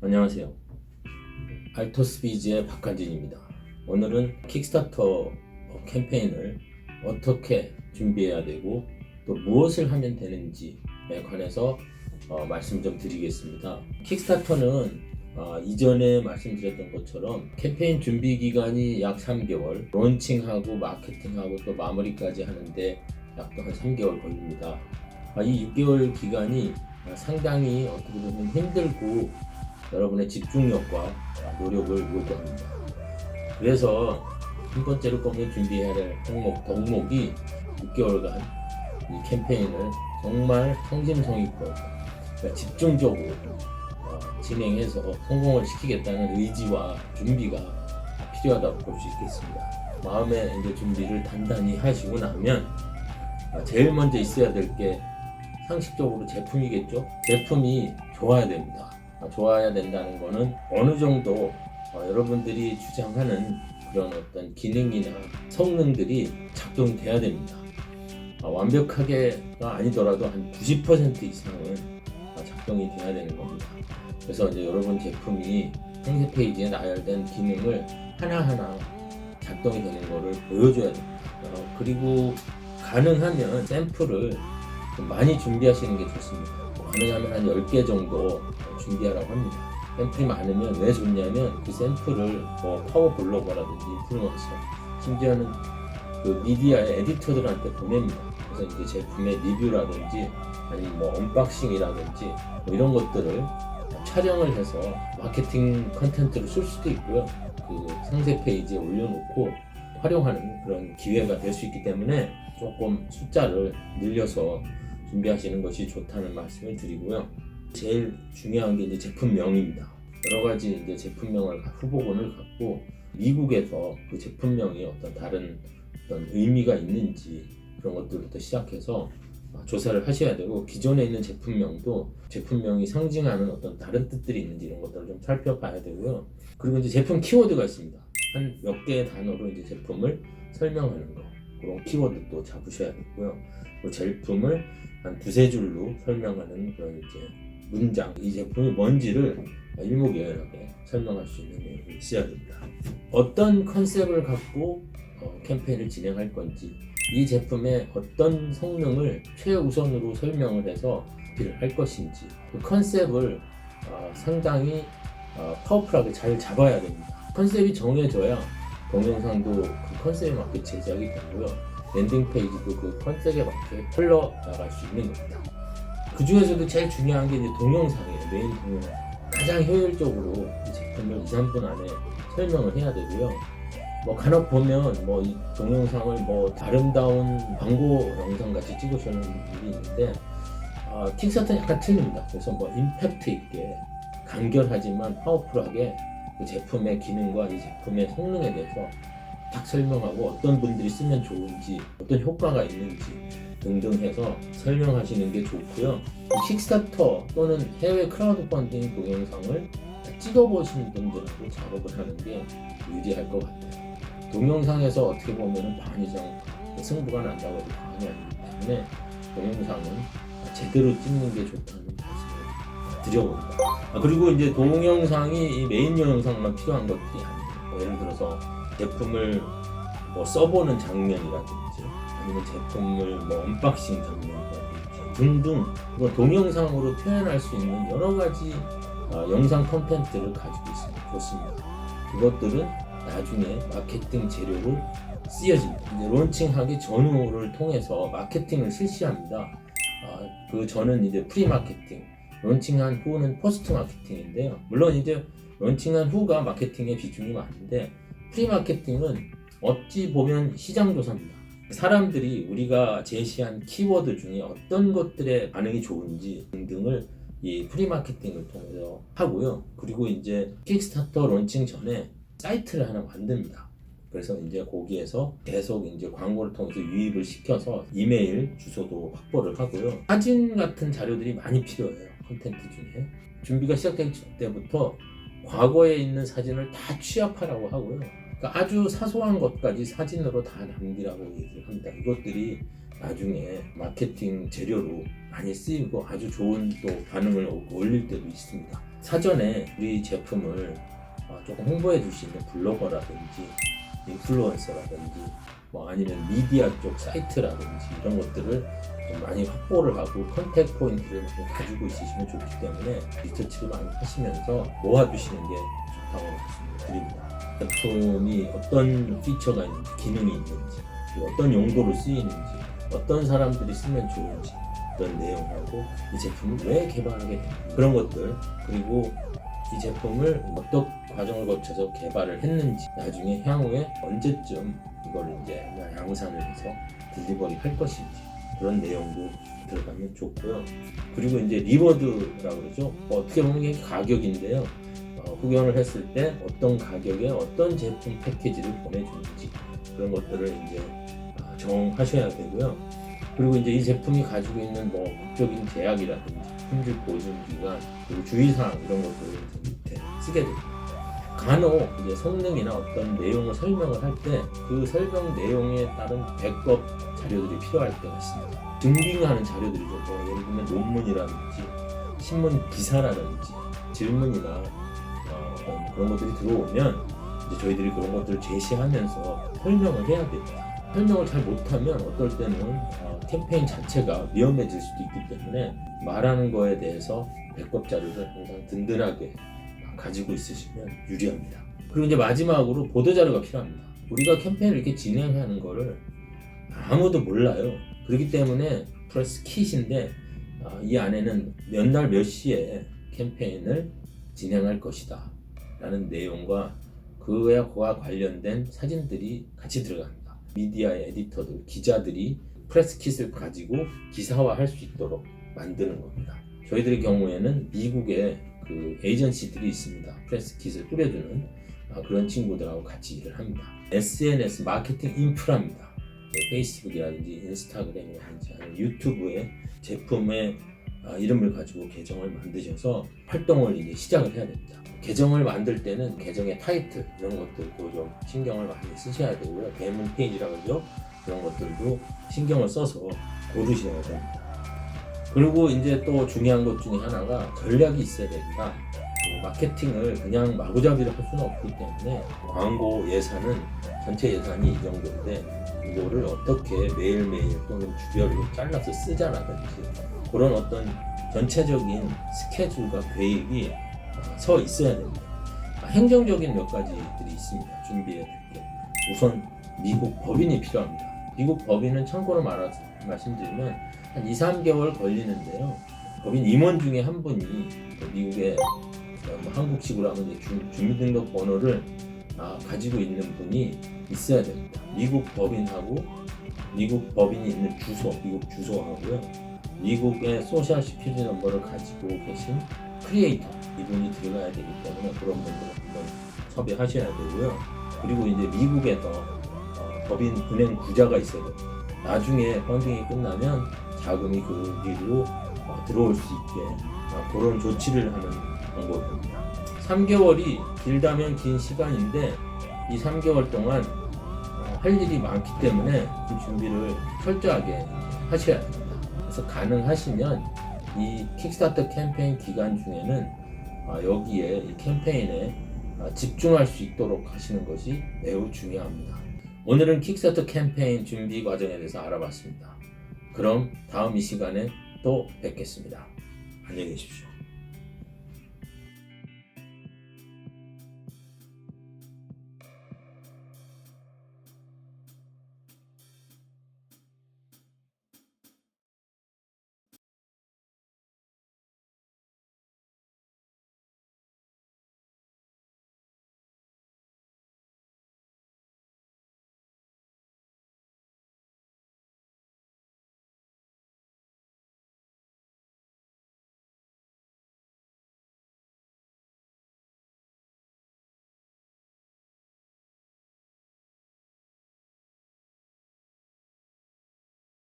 안녕하세요. 알토스비즈의 박한진입니다. 오늘은 킥스타터 캠페인을 어떻게 준비해야 되고 또 무엇을 하면 되는지에 관해서 말씀 좀 드리겠습니다. 킥스타터는 이전에 말씀드렸던 것처럼 캠페인 준비 기간이 약 3개월, 론칭하고 마케팅하고 또 마무리까지 하는데 약 한 3개월 걸립니다. 이 6개월 기간이 상당히 어떻게 보면 힘들고 여러분의 집중력과 노력을 요구합니다. 그래서 첫 번째로 꼭 준비해야 될 덕목이 6개월간 이 캠페인을 정말 성심성의껏 집중적으로 진행해서 성공을 시키겠다는 의지와 준비가 필요하다고 볼 수 있겠습니다. 마음의 이제 준비를 단단히 하시고 나면 제일 먼저 있어야 될 게 상식적으로 제품이겠죠. 제품이 좋아야 됩니다. 좋아야 된다는 거는 어느 정도 여러분들이 주장하는 그런 어떤 기능이나 성능들이 작동이 돼야 됩니다. 완벽하게가 아니더라도 한 90% 이상은 작동이 돼야 되는 겁니다. 그래서 이제 여러분 제품이 상세 페이지에 나열된 기능을 하나하나 작동이 되는 것을 보여줘야 됩니다. 그리고 가능하면 샘플을 좀 많이 준비하시는 게 좋습니다. 가능하면 한 10개 정도 준비하라고 합니다. 샘플이 많으면 왜 좋냐면 그 샘플을 파워 블로거라든지 인플루언서, 심지어는 그 미디어의 에디터들한테 보냅니다. 그래서 이제 제품의 리뷰라든지 아니면 언박싱이라든지 이런 것들을 촬영을 해서 마케팅 컨텐츠로 쓸 수도 있고요. 그 상세 페이지에 올려놓고 활용하는 그런 기회가 될 수 있기 때문에 조금 숫자를 늘려서 준비하시는 것이 좋다는 말씀을 드리고요. 제일 중요한 게 이제 제품명입니다. 여러 가지 이제 제품명을 후보군을 갖고 미국에서 그 제품명이 다른 의미가 있는지 그런 것들부터 시작해서 조사를 하셔야 되고, 기존에 있는 제품명도 제품명이 상징하는 다른 뜻들이 있는지 이런 것들을 좀 살펴봐야 되고요. 그리고 이제 제품 키워드가 있습니다. 한 몇 개의 단어로 이제 제품을 설명하는 거, 그런 키워드도 잡으셔야 되고요. 그 제품을 한 두세 줄로 설명하는 그런 이제 문장, 이 제품이 뭔지를 일목요연하게 설명할 수 있는 내용이 있어야 됩니다. 어떤 컨셉을 갖고 캠페인을 진행할 건지, 이 제품의 어떤 성능을 최우선으로 설명을 해서 어필을 할 것인지, 그 컨셉을 상당히 파워풀하게 잘 잡아야 됩니다. 컨셉이 정해져야 동영상도 그 컨셉에 맞게 제작이 되고요. 랜딩 페이지도 그 컨셉에 맞게 흘러나갈 수 있는 겁니다. 그 중에서도 제일 중요한 게 이제 동영상이에요. 메인 동영상. 가장 효율적으로 이 제품을 2, 3분 안에 설명을 해야 되고요. 간혹 보면 이 동영상을 아름다운 광고 영상 같이 찍으시는 분들이 있는데, 킥스타터는 약간 틀립니다. 그래서 임팩트 있게 간결하지만 파워풀하게 그 제품의 기능과 이 제품의 성능에 대해서 딱 설명하고 어떤 분들이 쓰면 좋은지, 어떤 효과가 있는지 등등 해서 설명하시는 게 좋고요. 킥스타터 또는 해외 크라우드 펀딩 동영상을 찍어보신 분들하고 작업을 하는 게 유리할 것 같아요. 동영상에서 어떻게 보면 반 이상 승부가 난다고 해도 과언이 아니기 때문에 동영상은 제대로 찍는 게 좋다는 말씀을 드려봅니다. 그리고 이제 동영상이 이 메인 동영상만 필요한 것들이 아니에요. 예를 들어서 제품을 써보는 장면이라든지 아니면 제품을 언박싱 장면이라든지 등등 동영상으로 표현할 수 있는 여러 가지 영상 콘텐츠를 가지고 있으면 좋습니다. 그것들은 나중에 마케팅 재료로 쓰여집니다. 이제 론칭하기 전후를 통해서 마케팅을 실시합니다. 그 전은 이제 프리 마케팅, 론칭한 후는 포스트 마케팅인데요. 물론 이제 론칭한 후가 마케팅의 비중이 많은데, 프리 마케팅은 어찌 보면 시장 조사입니다. 사람들이 우리가 제시한 키워드 중에 어떤 것들의 반응이 좋은지 등등을 이 프리 마케팅을 통해서 하고요. 그리고 이제 킥스타터 론칭 전에 사이트를 하나 만듭니다. 그래서 이제 거기에서 계속 이제 광고를 통해서 유입을 시켜서 이메일 주소도 확보를 하고요. 사진 같은 자료들이 많이 필요해요. 콘텐츠 중에 준비가 시작될 때부터 과거에 있는 사진을 다 취합하라고 하고요. 그러니까 아주 사소한 것까지 사진으로 다 남기라고 얘기를 합니다. 이것들이 나중에 마케팅 재료로 많이 쓰이고 아주 좋은 또 반응을 올릴 때도 있습니다. 사전에 우리 제품을 조금 홍보해 줄 수 있는 블로거라든지 인플루언서라든지 뭐 아니면 미디어 쪽 사이트라든지 이런 것들을 좀 많이 확보를 하고 컨택 포인트를 많이 가지고 있으시면 좋기 때문에 리서치를 많이 하시면서 모아두시는 게 좋다고 말씀드립니다. 제품이 어떤 피처가 있는지, 기능이 있는지, 그리고 어떤 용도로 쓰이는지, 어떤 사람들이 쓰면 좋은지 그런 내용하고 이 제품을 왜 개발하게 됐는지 그런 것들, 그리고 이 제품을 어떤 과정을 거쳐서 개발을 했는지, 나중에 향후에 언제쯤 이걸 이제 양산을 해서 딜리버리 할 것인지 그런 내용도 들어가면 좋고요. 그리고 이제 리워드라고 그러죠. 어떻게 보면 이게 가격인데요. 흡연을 했을 때 어떤 가격에 어떤 제품 패키지를 보내주는지 그런 것들을 이제 정하셔야 되고요. 그리고 이제 이 제품이 가지고 있는 뭐 법적인 제약이라든지 품질 보증 기간 그리고 주의사항 이런 것들을 밑에 쓰게 됩니다. 간혹 이제 성능이나 어떤 내용을 설명을 할 때 그 설명 내용에 따른 백업 자료들이 필요할 때가 있습니다. 증빙하는 자료들이죠. 뭐 예를 들면 논문이라든지 신문 기사라든지 질문이나 그런 것들이 들어오면 이제 저희들이 그런 것들을 제시하면서 설명을 해야 됩니다. 설명을 잘 못하면 어떨 때는 캠페인 자체가 위험해질 수도 있기 때문에 말하는 거에 대해서 백업 자료를 항상 든든하게 가지고 있으시면 유리합니다. 그리고 이제 마지막으로 보도 자료가 필요합니다. 우리가 캠페인을 이렇게 진행하는 거를 아무도 몰라요. 그렇기 때문에 프레스 킷인데 이 안에는 몇 날 몇 시에 캠페인을 진행할 것이다 라는 내용과 그와 관련된 사진들이 같이 들어갑니다. 미디어의 에디터들, 기자들이 프레스 킷을 가지고 기사화할 수 있도록 만드는 겁니다. 저희들의 경우에는 미국에 그 에이전시들이 있습니다. 프레스 킷을 뿌려주는 그런 친구들하고 같이 일을 합니다. SNS 마케팅 인프라입니다. 페이스북이라든지 인스타그램이라든지 아니면 유튜브에 제품의 이름을 가지고 계정을 만드셔서 활동을 이제 시작을 해야 됩니다. 계정을 만들 때는 계정의 타이틀 이런 것들도 좀 신경을 많이 쓰셔야 되고요. 대문 페이지라고 하죠. 그런 것들도 신경을 써서 고르셔야 됩니다. 그리고 이제 또 중요한 것 중에 하나가 전략이 있어야 됩니다. 마케팅을 그냥 마구잡이로 할 수는 없기 때문에 광고 예산은 전체 예산이 이 정도인데 이거를 어떻게 매일매일 또는 주별로 잘라서 쓰자라든지 그런 어떤 전체적인 스케줄과 계획이 서 있어야 됩니다. 행정적인 몇 가지들이 있습니다. 준비해야 될 게. 우선 미국 법인이 필요합니다. 미국 법인은 참고로 말씀드리면 한 2, 3개월 걸리는데요. 법인 임원 중에 한 분이 미국의 한국식으로 하면 주민등록 번호를 가지고 있는 분이 있어야 됩니다. 미국 법인하고 미국 법인이 있는 주소, 미국 주소하고요. 미국의 소셜 시큐리티 넘버를 가지고 계신 크리에이터 이분이 들어가야 되기 때문에 그런 분들을 한번 섭외하셔야 되고요. 그리고 이제 미국에서 법인 은행 구자가 있어야 됩니다. 나중에 펀딩이 끝나면 자금이 그 길로 들어올 수 있게 그런 조치를 하는 방법입니다. 3개월이 길다면 긴 시간인데 이 3개월 동안 할 일이 많기 때문에 그 준비를 철저하게 하셔야 됩니다. 그래서 가능하시면 이 킥스타터 캠페인 기간 중에는 여기에 이 캠페인에 집중할 수 있도록 하시는 것이 매우 중요합니다. 오늘은 킥스타터 캠페인 준비 과정에 대해서 알아봤습니다. 그럼 다음 이 시간에 또 뵙겠습니다. 안녕히 계십시오.